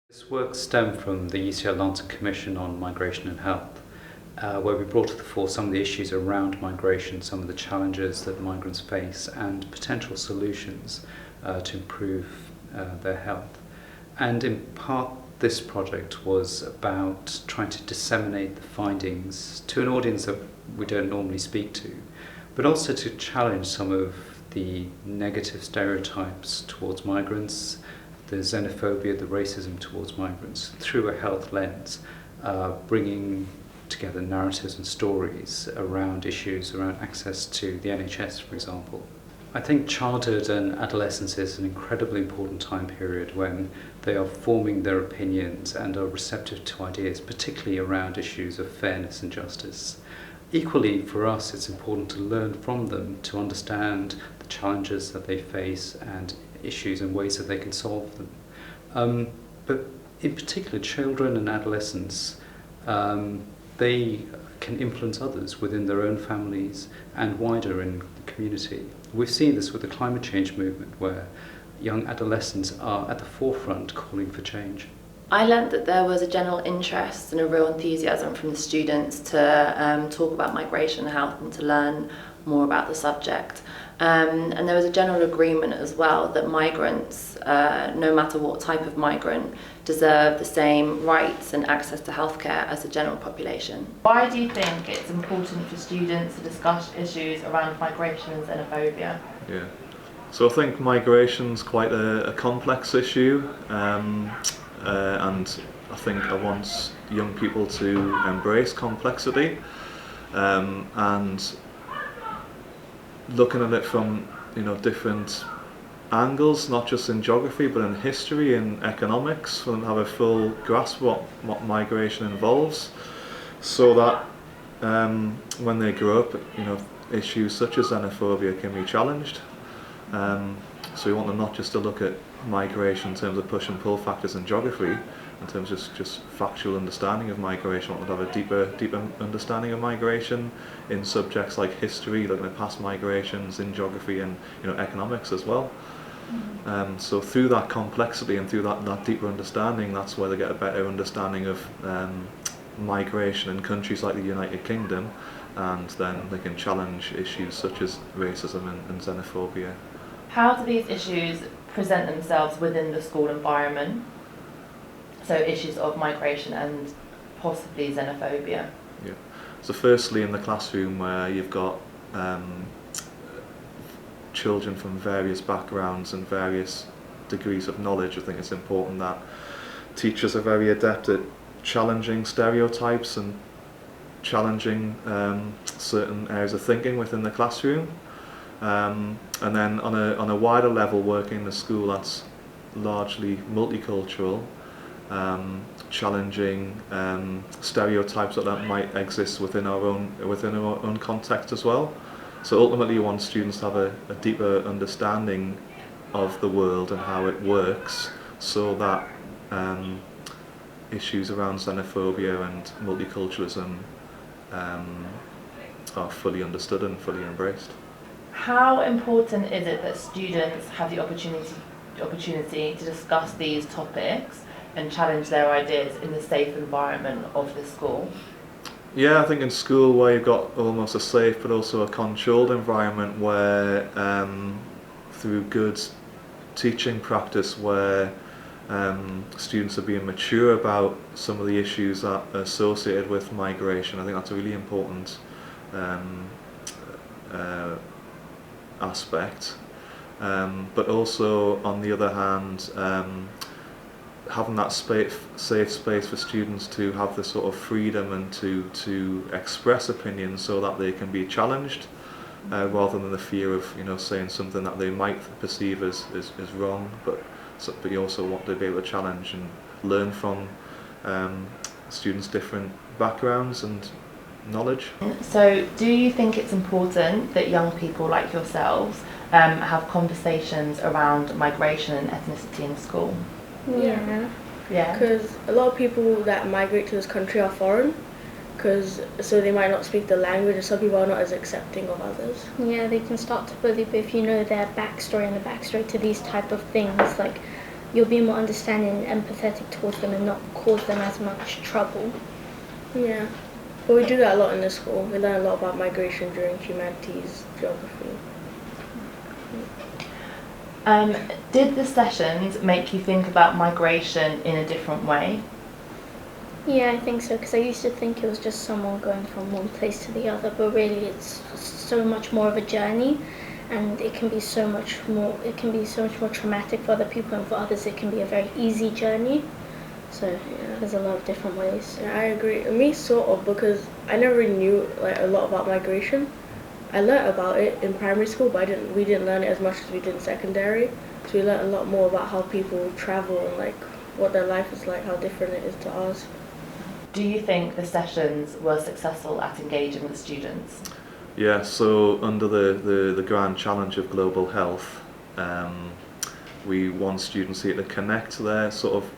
This work stemmed from the UCL Lancet Commission on Migration and Health, where we brought to the fore some of the issues around migration, some of the challenges that migrants face and potential solutions to improve their health. And in part, this project was about trying to disseminate the findings to an audience that we don't normally speak to, but also to challenge some of the negative stereotypes towards migrants, the xenophobia, the racism towards migrants through a health lens, bringing together narratives and stories around issues around access to the NHS, for example. I think childhood and adolescence is an incredibly important time period when they are forming their opinions and are receptive to ideas, particularly around issues of fairness and justice. Equally, for us, it's important to learn from them to understand the challenges that they face and issues and ways that they can solve them. But in particular, children and adolescents, they can influence others within their own families and wider in the community. We've seen this with the climate change movement, where young adolescents are at the forefront calling for change. I learnt that there was a general interest and a real enthusiasm from the students to talk about migration and health and to learn more about the subject. And there was a general agreement as well that migrants, no matter what type of migrant, deserve the same rights and access to healthcare as the general population. Why do you think it's important for students to discuss issues around migration and xenophobia? Yeah, so I think migration's quite a complex issue, and I think I want young people to embrace complexity and looking at it from different angles, not just in geography but in history and economics, for them to have a full grasp of what migration involves, so that when they grow up, issues such as xenophobia can be challenged. So we want them not just to look at migration in terms of push and pull factors in geography, in terms of just factual understanding of migration. We want them to have a deeper understanding of migration in subjects like history, looking at past migrations, in geography and economics as well. So through that complexity and through that deeper understanding, that's where they get a better understanding of migration in countries like the United Kingdom, and then they can challenge issues such as racism and xenophobia. How do these issues present themselves within the school environment? So issues of migration and possibly xenophobia. Yeah. So firstly, in the classroom, where you've got children from various backgrounds and various degrees of knowledge, I think it's important that teachers are very adept at challenging stereotypes and challenging certain areas of thinking within the classroom. And then on a wider level, working in a school that's largely multicultural, challenging stereotypes that might exist within our own context as well. So ultimately, you want students to have a deeper understanding of the world and how it works, so that issues around xenophobia and multiculturalism are fully understood and fully embraced. How important is it that students have the opportunity to discuss these topics and challenge their ideas in the safe environment of the school? Yeah, I think in school, where you've got almost a safe but also a controlled environment, where through good teaching practice, where students are being mature about some of the issues that are associated with migration, I think that's a really important aspect. But also, on the other hand, having that safe space for students to have the sort of freedom and to express opinions, so that they can be challenged, rather than the fear of saying something that they might perceive as wrong. But you also want to be able to challenge and learn from students' different backgrounds and knowledge. So do you think it's important that young people like yourselves have conversations around migration and ethnicity in school? Yeah. Yeah. Because a lot of people that migrate to this country are foreign, so they might not speak the language, and some people are not as accepting of others. Yeah, they can start to bully, but if you know their backstory and the backstory to these type of things, like you'll be more understanding and empathetic towards them and not cause them as much trouble. Yeah. But we do that a lot in the school. We learn a lot about migration during humanities, geography. Did the sessions make you think about migration in a different way? Yeah, I think so, because I used to think it was just someone going from one place to the other, but really it's so much more of a journey, and it can be so much more traumatic for other people, and for others it can be a very easy journey. So yeah, there's a lot of different ways. Yeah, I agree. Me sort of, because I never really knew like a lot about migration. I learnt about it in primary school, but we didn't learn it as much as we did in secondary. So we learnt a lot more about how people travel and like what their life is like, how different it is to ours. Do you think the sessions were successful at engaging with students? Yeah, so under the grand challenge of global health, we want students here to connect their sort of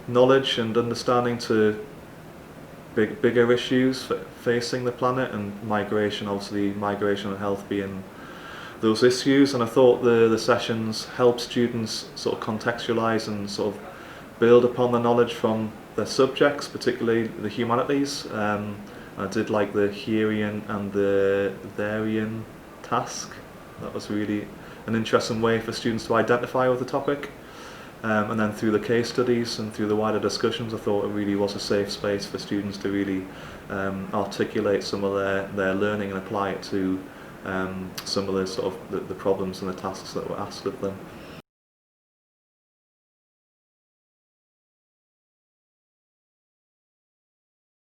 knowledge and understanding to bigger issues facing the planet, and migration and health being those issues. And I thought the sessions helped students sort of contextualise and sort of build upon the knowledge from their subjects, particularly the humanities. I did like the herean and the therian task. That was really an interesting way for students to identify with the topic. And then through the case studies and through the wider discussions, I thought it really was a safe space for students to really articulate some of their learning and apply it to some of the sort of the problems and the tasks that were asked of them.